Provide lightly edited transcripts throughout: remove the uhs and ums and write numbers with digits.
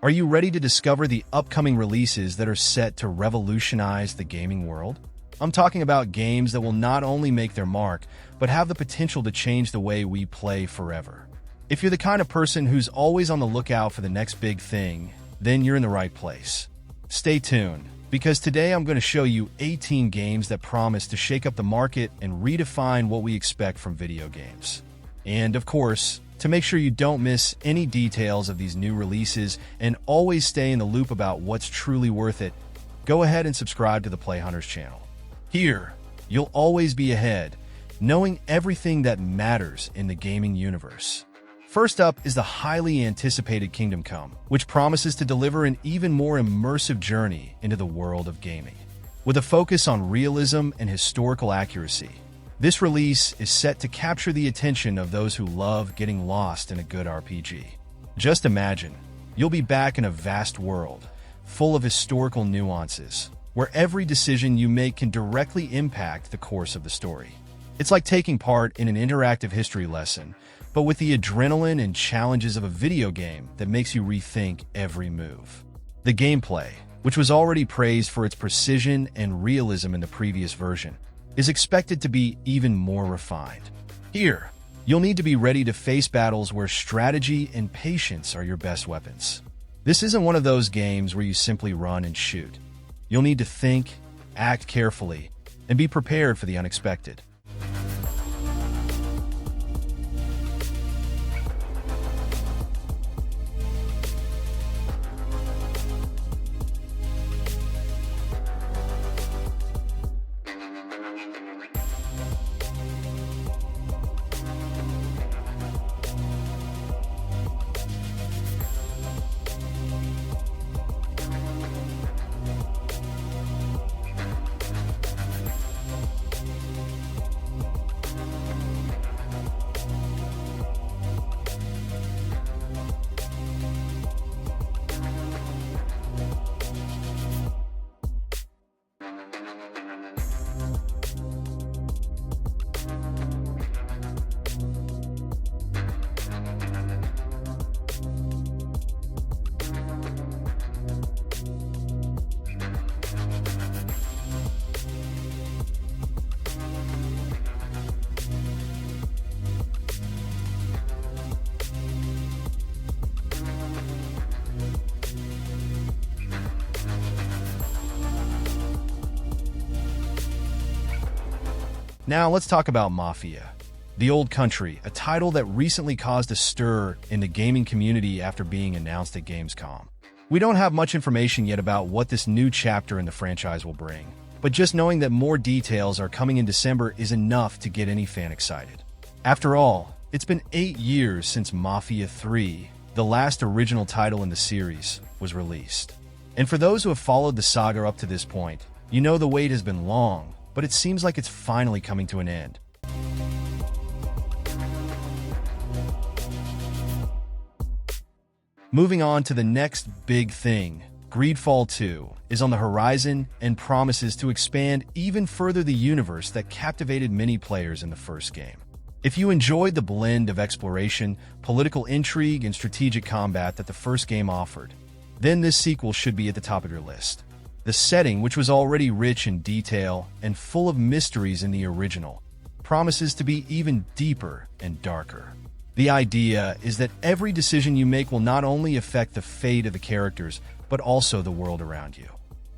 Are you ready to discover the upcoming releases that are set to revolutionize the gaming world? I'm talking about games that will not only make their mark, but have the potential to change the way we play forever. If you're the kind of person who's always on the lookout for the next big thing, then you're in the right place. Stay tuned, because today I'm going to show you 18 games that promise to shake up the market and redefine what we expect from video games. And of course, to make sure you don't miss any details of these new releases and always stay in the loop about what's truly worth it, go ahead and subscribe to the Play Hunters channel. Here, you'll always be ahead, knowing everything that matters in the gaming universe. First up is the highly anticipated Kingdom Come, which promises to deliver an even more immersive journey into the world of gaming. With a focus on realism and historical accuracy, this release is set to capture the attention of those who love getting lost in a good RPG. Just imagine, you'll be back in a vast world, full of historical nuances, where every decision you make can directly impact the course of the story. It's like taking part in an interactive history lesson, but with the adrenaline and challenges of a video game that makes you rethink every move. The gameplay, which was already praised for its precision and realism in the previous version, is expected to be even more refined. Here, you'll need to be ready to face battles where strategy and patience are your best weapons. This isn't one of those games where you simply run and shoot. You'll need to think, act carefully, and be prepared for the unexpected. Now let's talk about Mafia, The Old Country, a title that recently caused a stir in the gaming community after being announced at Gamescom. We don't have much information yet about what this new chapter in the franchise will bring, but just knowing that more details are coming in December is enough to get any fan excited. After all, it's been 8 years since Mafia 3, the last original title in the series, was released. And for those who have followed the saga up to this point, you know the wait has been long, but it seems like it's finally coming to an end. Moving on to the next big thing, GreedFall 2 is on the horizon and promises to expand even further the universe that captivated many players in the first game. If you enjoyed the blend of exploration, political intrigue, and strategic combat that the first game offered, then this sequel should be at the top of your list. The setting, which was already rich in detail and full of mysteries in the original, promises to be even deeper and darker. The idea is that every decision you make will not only affect the fate of the characters, but also the world around you.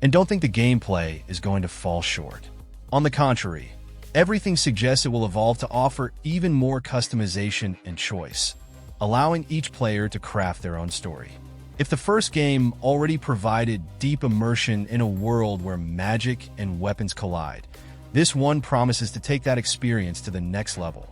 And don't think the gameplay is going to fall short. On the contrary, everything suggests it will evolve to offer even more customization and choice, allowing each player to craft their own story. If the first game already provided deep immersion in a world where magic and weapons collide, this one promises to take that experience to the next level.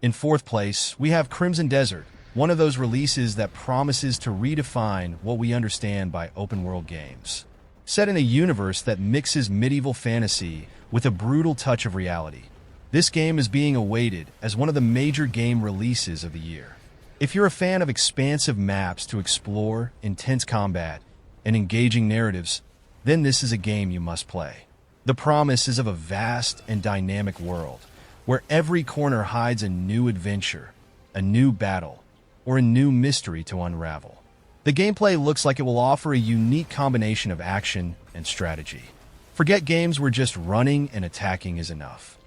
In fourth place, we have Crimson Desert, one of those releases that promises to redefine what we understand by open-world games. Set in a universe that mixes medieval fantasy with a brutal touch of reality, this game is being awaited as one of the major game releases of the year. If you're a fan of expansive maps to explore, intense combat, and engaging narratives, then this is a game you must play. The promise is of a vast and dynamic world, where every corner hides a new adventure, a new battle, or a new mystery to unravel. The gameplay looks like it will offer a unique combination of action and strategy. Forget games where just running and attacking is enough.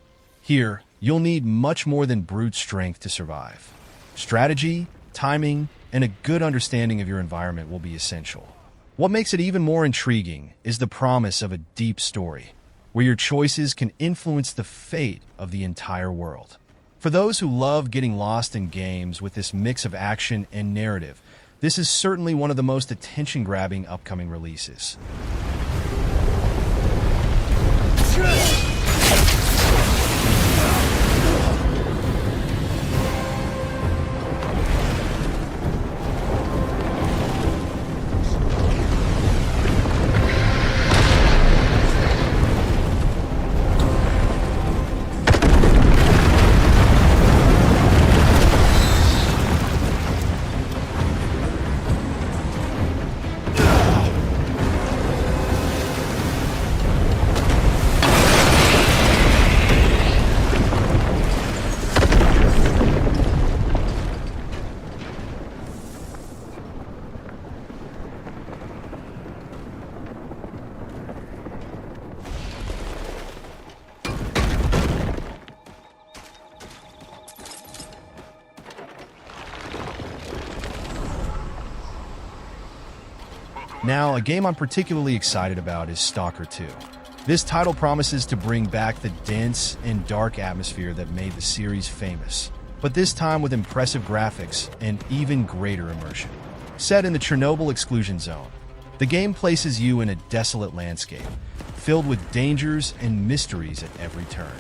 Here, you'll need much more than brute strength to survive. Strategy, timing, and a good understanding of your environment will be essential. What makes it even more intriguing is the promise of a deep story, where your choices can influence the fate of the entire world. For those who love getting lost in games with this mix of action and narrative, this is certainly one of the most attention-grabbing upcoming releases. Now, a game I'm particularly excited about is STALKER 2. This title promises to bring back the dense and dark atmosphere that made the series famous, but this time with impressive graphics and even greater immersion. Set in the Chernobyl exclusion zone, the game places you in a desolate landscape, filled with dangers and mysteries at every turn.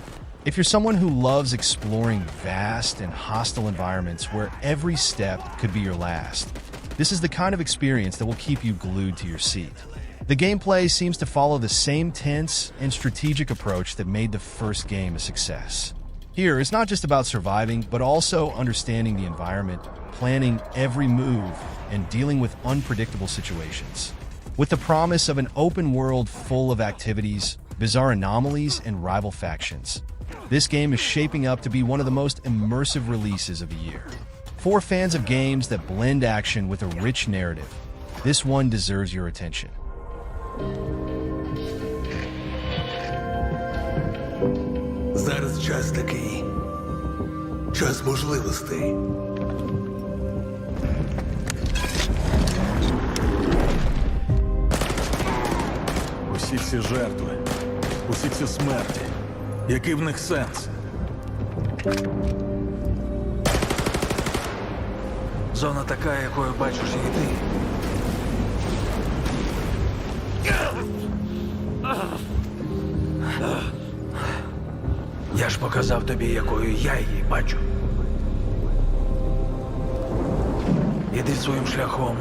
If you're someone who loves exploring vast and hostile environments where every step could be your last, this is the kind of experience that will keep you glued to your seat. The gameplay seems to follow the same tense and strategic approach that made the first game a success. Here, it's not just about surviving, but also understanding the environment, planning every move, and dealing with unpredictable situations. With the promise of an open world full of activities, bizarre anomalies, and rival factions, this game is shaping up to be one of the most immersive releases of the year. For fans of games that blend action with a rich narrative, this one deserves your attention. Зараз час такий. Час можливостей. Усі ці жертви, усі ці смерті. Який в них сенс? Зона така, якою бачиш її ти. Я ж показав тобі, якою я її бачу. Іди своїм шляхом,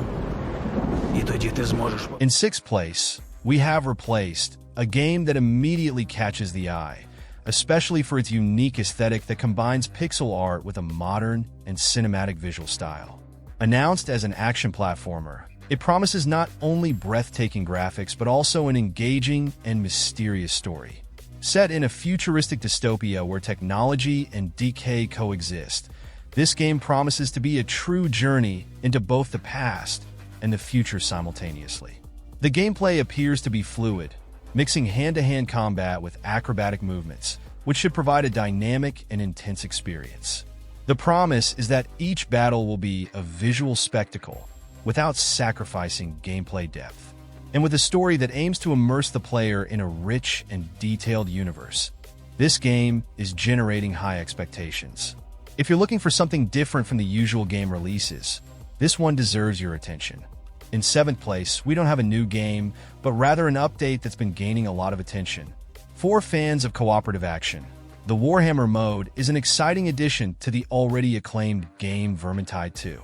і тоді ти зможеш... In sixth place, we have Replaced, a game that immediately catches the eye, especially for its unique aesthetic that combines pixel art with a modern and cinematic visual style. Announced as an action platformer, it promises not only breathtaking graphics but also an engaging and mysterious story. Set in a futuristic dystopia where technology and decay coexist, this game promises to be a true journey into both the past and the future simultaneously. The gameplay appears to be fluid, mixing hand-to-hand combat with acrobatic movements, which should provide a dynamic and intense experience. The promise is that each battle will be a visual spectacle without sacrificing gameplay depth. And with a story that aims to immerse the player in a rich and detailed universe, this game is generating high expectations. If you're looking for something different from the usual game releases, this one deserves your attention. In seventh place, we don't have a new game, but rather an update that's been gaining a lot of attention. For fans of cooperative action, the Warhammer mode is an exciting addition to the already acclaimed game Vermintide 2.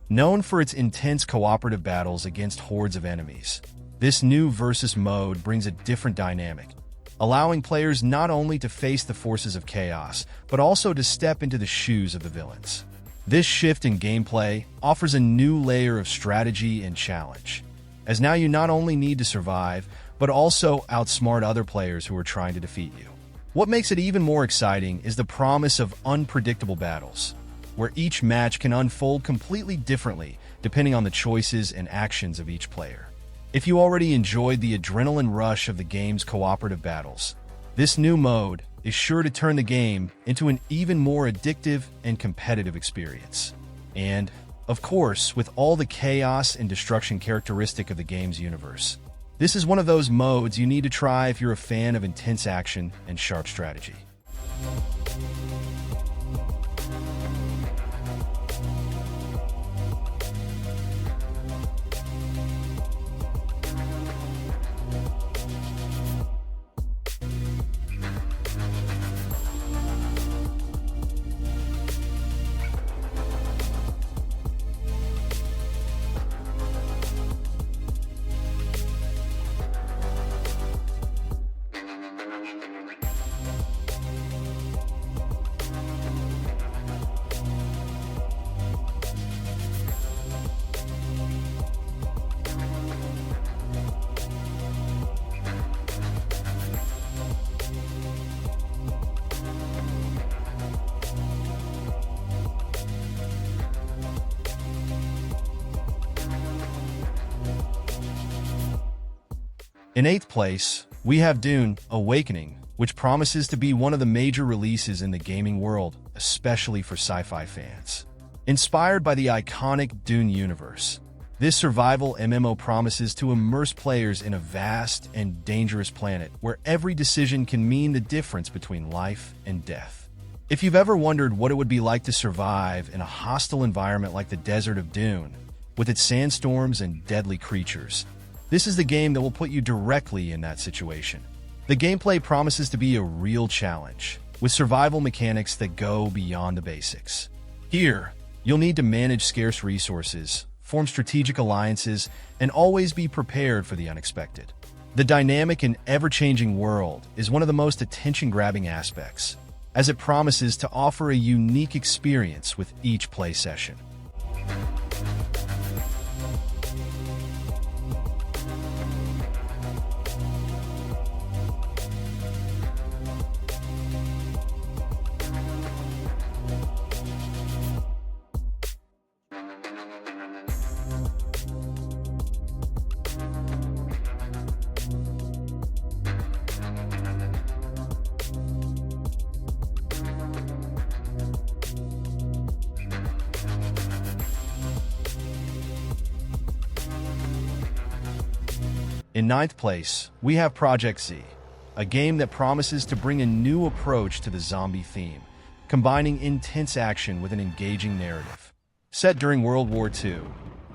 Known for its intense cooperative battles against hordes of enemies, this new versus mode brings a different dynamic, allowing players not only to face the forces of chaos, but also to step into the shoes of the villains. This shift in gameplay offers a new layer of strategy and challenge, as now you not only need to survive, but also outsmart other players who are trying to defeat you. What makes it even more exciting is the promise of unpredictable battles, where each match can unfold completely differently depending on the choices and actions of each player. If you already enjoyed the adrenaline rush of the game's cooperative battles, this new mode is sure to turn the game into an even more addictive and competitive experience. And, of course, with all the chaos and destruction characteristic of the game's universe, this is one of those modes you need to try if you're a fan of intense action and sharp strategy. In 8th place, we have Dune: Awakening, which promises to be one of the major releases in the gaming world, especially for sci-fi fans. Inspired by the iconic Dune universe, this survival MMO promises to immerse players in a vast and dangerous planet where every decision can mean the difference between life and death. If you've ever wondered what it would be like to survive in a hostile environment like the desert of Dune, with its sandstorms and deadly creatures, this is the game that will put you directly in that situation. The gameplay promises to be a real challenge, with survival mechanics that go beyond the basics. Here, you'll need to manage scarce resources, form strategic alliances, and always be prepared for the unexpected. The dynamic and ever-changing world is one of the most attention-grabbing aspects, as it promises to offer a unique experience with each play session. In 9th place, we have Projekt Z, a game that promises to bring a new approach to the zombie theme, combining intense action with an engaging narrative. Set during World War II,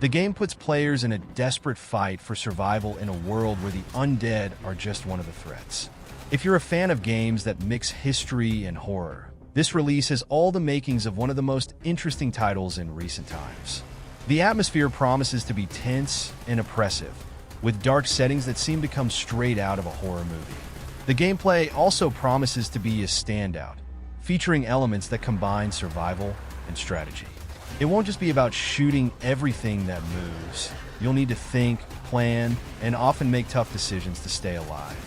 the game puts players in a desperate fight for survival in a world where the undead are just one of the threats. If you're a fan of games that mix history and horror, this release has all the makings of one of the most interesting titles in recent times. The atmosphere promises to be tense and oppressive, with dark settings that seem to come straight out of a horror movie. The gameplay also promises to be a standout, featuring elements that combine survival and strategy. It won't just be about shooting everything that moves. You'll need to think, plan, and often make tough decisions to stay alive.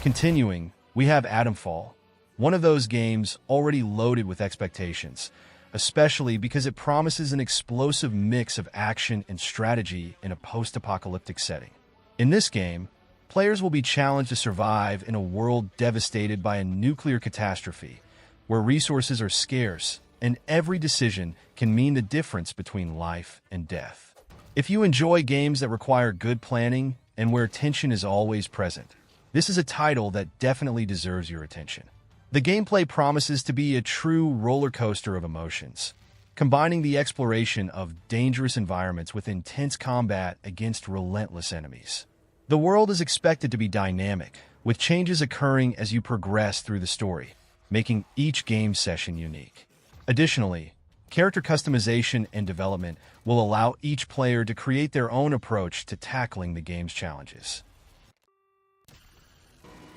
Continuing, we have Atomfall, one of those games already loaded with expectations, especially because it promises an explosive mix of action and strategy in a post-apocalyptic setting. In this game, players will be challenged to survive in a world devastated by a nuclear catastrophe, where resources are scarce and every decision can mean the difference between life and death. If you enjoy games that require good planning and where tension is always present, this is a title that definitely deserves your attention. The gameplay promises to be a true roller coaster of emotions, combining the exploration of dangerous environments with intense combat against relentless enemies. The world is expected to be dynamic, with changes occurring as you progress through the story, making each game session unique. Additionally, character customization and development will allow each player to create their own approach to tackling the game's challenges.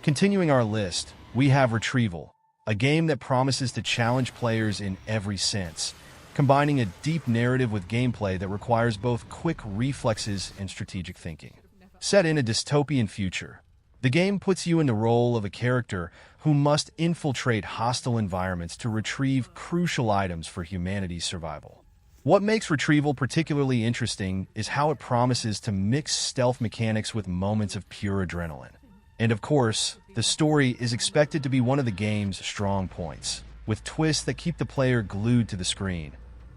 Continuing our list, we have Retrieval, a game that promises to challenge players in every sense, combining a deep narrative with gameplay that requires both quick reflexes and strategic thinking. Set in a dystopian future, the game puts you in the role of a character who must infiltrate hostile environments to retrieve crucial items for humanity's survival. What makes Retrieval particularly interesting is how it promises to mix stealth mechanics with moments of pure adrenaline. And of course, the story is expected to be one of the game's strong points, with twists that keep the player glued to the screen,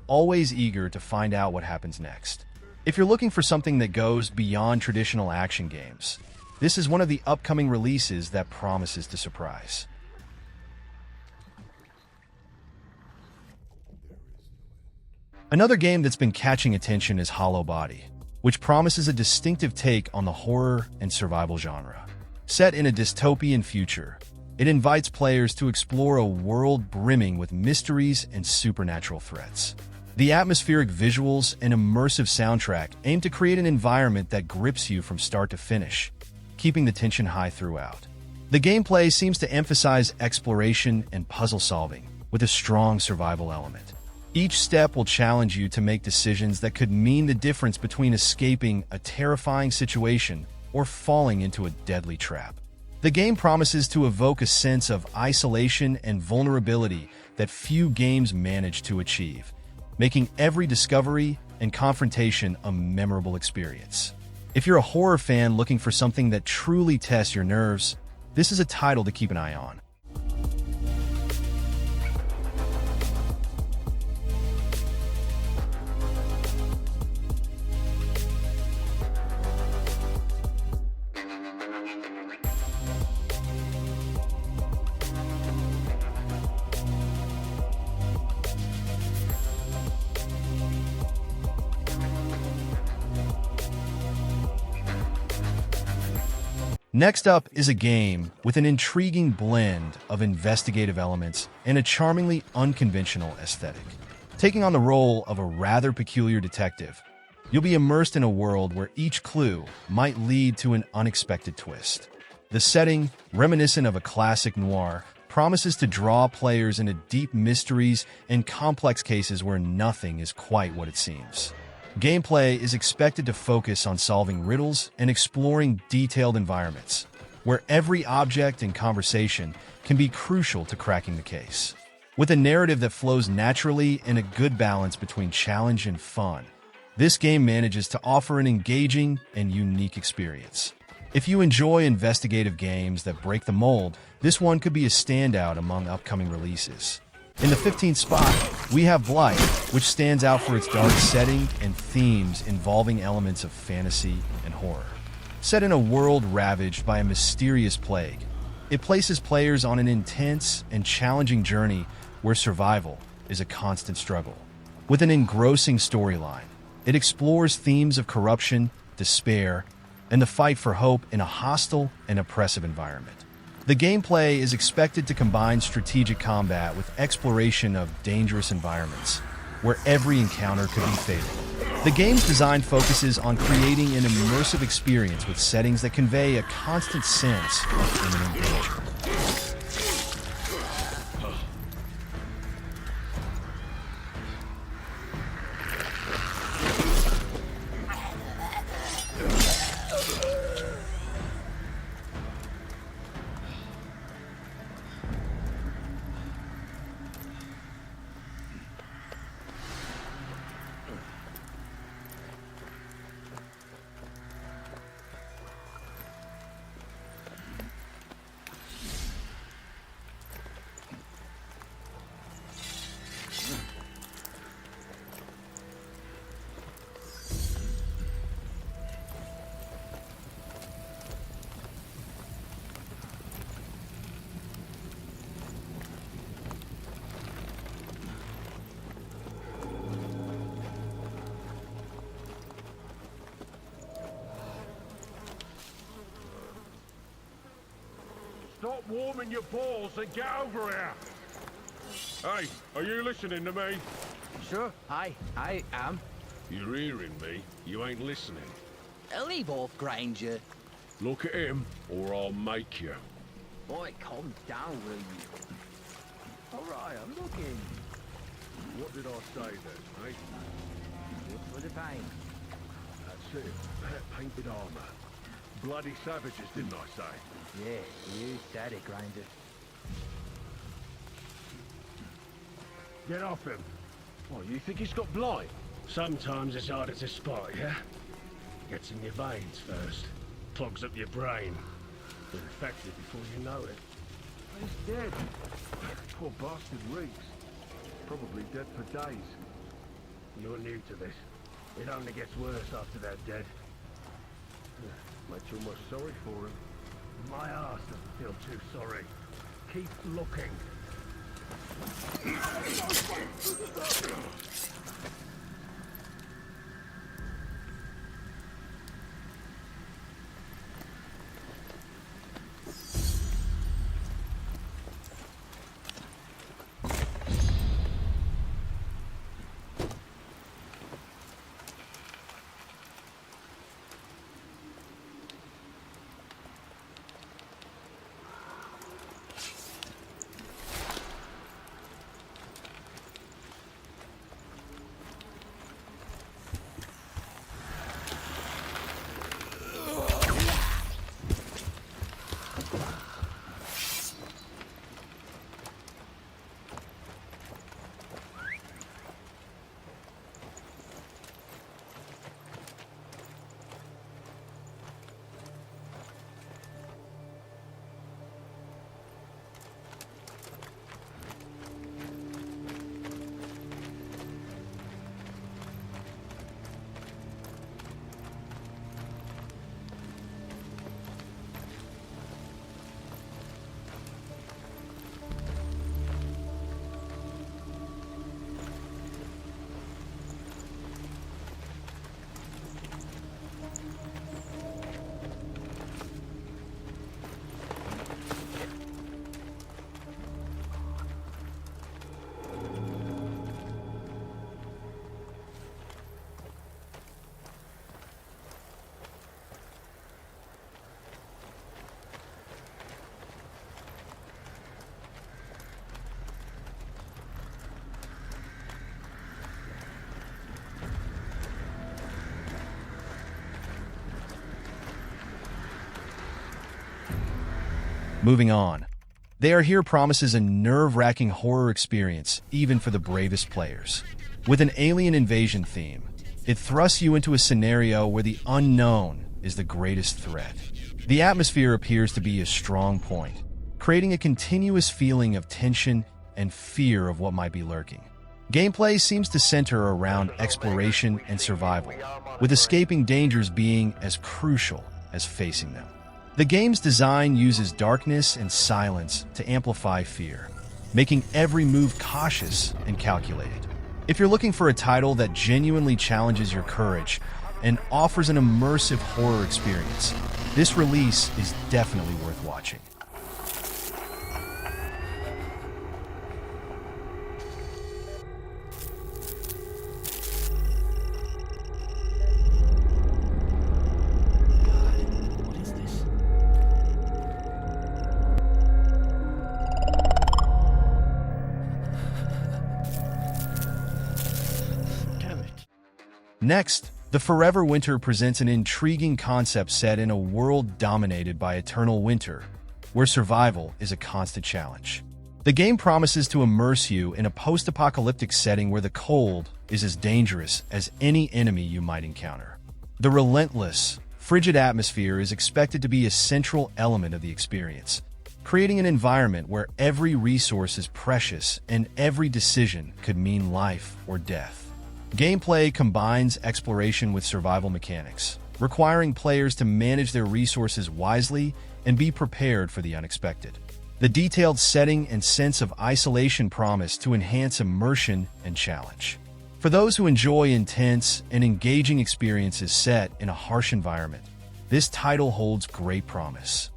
always eager to find out what happens next. If you're looking for something that goes beyond traditional action games, this is one of the upcoming releases that promises to surprise. Another game that's been catching attention is Hollowbody, which promises a distinctive take on the horror and survival genre. Set in a dystopian future, it invites players to explore a world brimming with mysteries and supernatural threats. The atmospheric visuals and immersive soundtrack aim to create an environment that grips you from start to finish, keeping the tension high throughout. The gameplay seems to emphasize exploration and puzzle solving, with a strong survival element. Each step will challenge you to make decisions that could mean the difference between escaping a terrifying situation or falling into a deadly trap. The game promises to evoke a sense of isolation and vulnerability that few games manage to achieve, making every discovery and confrontation a memorable experience. If you're a horror fan looking for something that truly tests your nerves, this is a title to keep an eye on. Next up is a game with an intriguing blend of investigative elements and a charmingly unconventional aesthetic. Taking on the role of a rather peculiar detective, you'll be immersed in a world where each clue might lead to an unexpected twist. The setting, reminiscent of a classic noir, promises to draw players into deep mysteries and complex cases where nothing is quite what it seems. Gameplay is expected to focus on solving riddles and exploring detailed environments, where every object and conversation can be crucial to cracking the case. With a narrative that flows naturally and a good balance between challenge and fun, this game manages to offer an engaging and unique experience. If you enjoy investigative games that break the mold, this one could be a standout among upcoming releases. In the 15th spot, we have BLIGHT, which stands out for its dark setting and themes involving elements of fantasy and horror. Set in a world ravaged by a mysterious plague, it places players on an intense and challenging journey where survival is a constant struggle. With an engrossing storyline, it explores themes of corruption, despair, and the fight for hope in a hostile and oppressive environment. The gameplay is expected to combine strategic combat with exploration of dangerous environments, where every encounter could be fatal. The game's design focuses on creating an immersive experience with settings that convey a constant sense of imminent danger. Stop warming your balls and get over here! Hey, are you listening to me? Sure, I am. You're hearing me. You ain't listening. Leave off, Granger. Look at him, or I'll make you. Boy, calm down, will you? Alright, I'm looking. What did I say then, eh? Just for the pain. That's it. That painted armor. Bloody savages, didn't I say? Yeah, you said it, Granger. Get off him. What, you think he's got blight? Sometimes it's harder to spot, yeah? Gets in your veins first. Clogs up your brain. You're infected before you know it. He's dead. Poor bastard reeks. Probably dead for days. You're new to this. It only gets worse after they're dead. Makes you almost sorry for him. My ass doesn't feel too sorry. Keep looking. Moving on. They Are Here promises a nerve-wracking horror experience, even for the bravest players. With an alien invasion theme, it thrusts you into a scenario where the unknown is the greatest threat. The atmosphere appears to be a strong point, creating a continuous feeling of tension and fear of what might be lurking. Gameplay seems to center around exploration and survival, with escaping dangers being as crucial as facing them. The game's design uses darkness and silence to amplify fear, making every move cautious and calculated. If you're looking for a title that genuinely challenges your courage and offers an immersive horror experience, this release is definitely worth watching. Next, The Forever Winter presents an intriguing concept set in a world dominated by eternal winter, where survival is a constant challenge. The game promises to immerse you in a post-apocalyptic setting where the cold is as dangerous as any enemy you might encounter. The relentless, frigid atmosphere is expected to be a central element of the experience, creating an environment where every resource is precious and every decision could mean life or death. Gameplay combines exploration with survival mechanics, requiring players to manage their resources wisely and be prepared for the unexpected. The detailed setting and sense of isolation promise to enhance immersion and challenge. For those who enjoy intense and engaging experiences set in a harsh environment, this title holds great promise.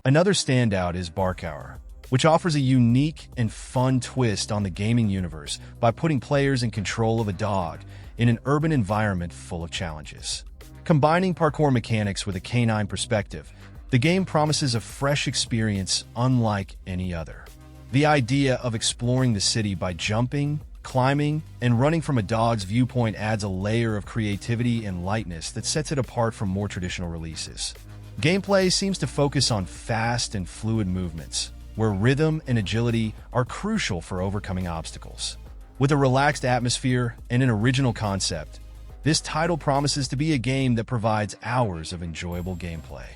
Another standout is Bark Hour, which offers a unique and fun twist on the gaming universe by putting players in control of a dog in an urban environment full of challenges. Combining parkour mechanics with a canine perspective, the game promises a fresh experience unlike any other. The idea of exploring the city by jumping, climbing, and running from a dog's viewpoint adds a layer of creativity and lightness that sets it apart from more traditional releases. Gameplay seems to focus on fast and fluid movements, where rhythm and agility are crucial for overcoming obstacles. With a relaxed atmosphere and an original concept, this title promises to be a game that provides hours of enjoyable gameplay.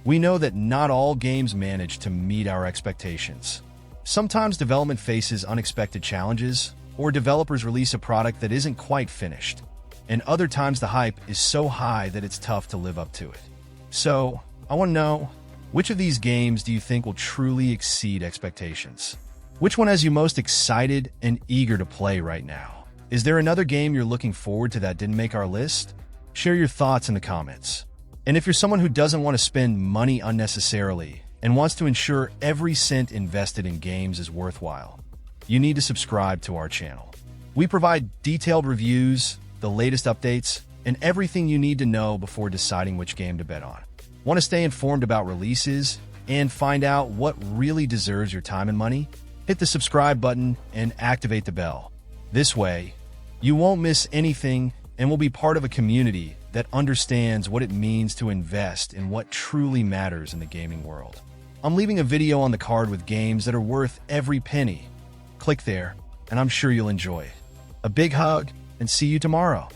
We know that not all games manage to meet our expectations. Sometimes development faces unexpected challenges, or developers release a product that isn't quite finished, and other times the hype is so high that it's tough to live up to it. So, I want to know, which of these games do you think will truly exceed expectations? Which one has you most excited and eager to play right now? Is there another game you're looking forward to that didn't make our list? Share your thoughts in the comments. And if you're someone who doesn't want to spend money unnecessarily and wants to ensure every cent invested in games is worthwhile, you need to subscribe to our channel. We provide detailed reviews, the latest updates, and everything you need to know before deciding which game to bet on. Want to stay informed about releases and find out what really deserves your time and money? Hit the subscribe button and activate the bell. This way, you won't miss anything and will be part of a community that understands what it means to invest in what truly matters in the gaming world. I'm leaving a video on the card with games that are worth every penny. Click there, and I'm sure you'll enjoy it. A big hug, and see you tomorrow.